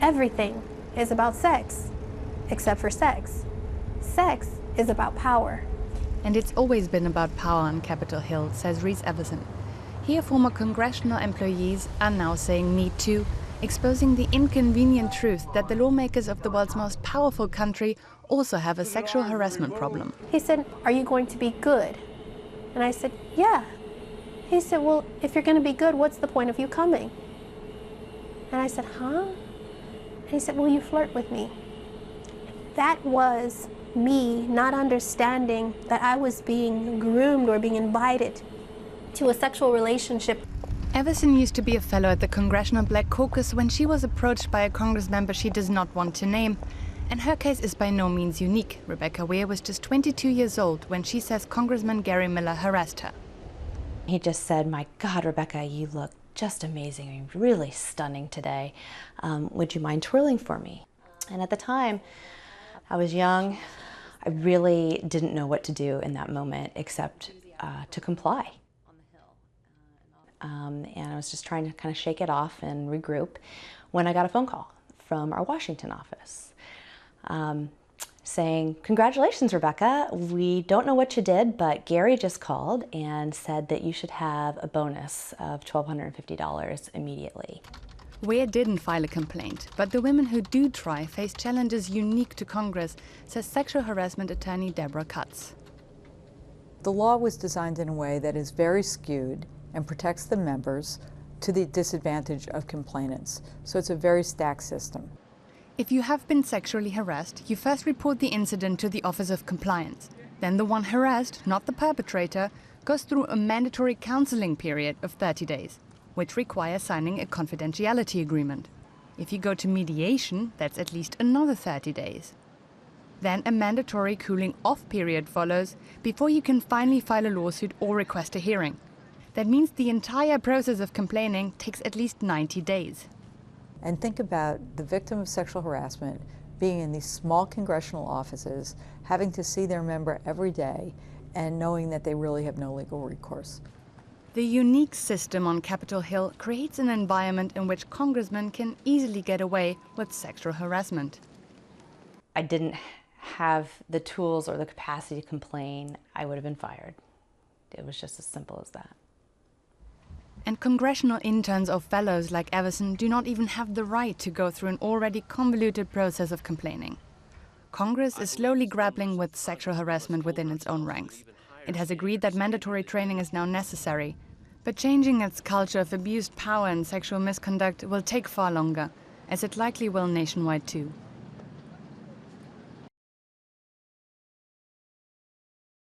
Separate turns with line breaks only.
Everything is about sex, except for sex. Sex is about power.
And it's always been about power on Capitol Hill, says Reese Everson. Here, former congressional employees are now saying Me Too, exposing the inconvenient truth that the lawmakers of the world's most powerful country also have a sexual harassment problem.
He said, "Are you going to be good?" And I said, "Yeah." He said, "Well, if you're going to be good, what's the point of you coming?" And I said, "Huh?" And he said, "Will you flirt with me?" That was me not understanding that I was being groomed or being invited to a sexual relationship.
Everson used to be a fellow at the Congressional Black Caucus when she was approached by a Congress member she does not want to name. And her case is by no means unique. Rebecca Weir was just 22 years old when she says Congressman Gary Miller harassed her.
He just said, "My God, Rebecca, you look just amazing. You're really stunning today. Would you mind twirling for me?" And at the time, I was young. I really didn't know what to do in that moment except to comply. And I was just trying to kind of shake it off and regroup when I got a phone call from our Washington office saying, "Congratulations, Rebecca. We don't know what you did, but Gary just called and said that you should have a bonus of $1,250 immediately."
Weir didn't file a complaint, but the women who do try face challenges unique to Congress, says sexual harassment attorney Debra Katz.
The law was designed in a way that is very skewed and protects the members to the disadvantage of complainants. So it's a very stacked system.
If you have been sexually harassed, you first report the incident to the Office of Compliance. Then the one harassed, not the perpetrator, goes through a mandatory counseling period of 30 days, which requires signing a confidentiality agreement. If you go to mediation, that's at least another 30 days. Then a mandatory cooling off period follows before you can finally file a lawsuit or request a hearing. That means the entire process of complaining takes at least 90 days.
And think about the victim of sexual harassment being in these small congressional offices, having to see their member every day, and knowing that they really have no legal recourse.
The unique system on Capitol Hill creates an environment in which congressmen can easily get away with sexual harassment.
I didn't have the tools or the capacity to complain. I would have been fired. It was just as simple as that.
And congressional interns or fellows like Everson do not even have the right to go through an already convoluted process of complaining. Congress is slowly grappling with sexual harassment within its own ranks. It has agreed that mandatory training is now necessary, but changing its culture of abused power and sexual misconduct will take far longer, as it likely will nationwide too.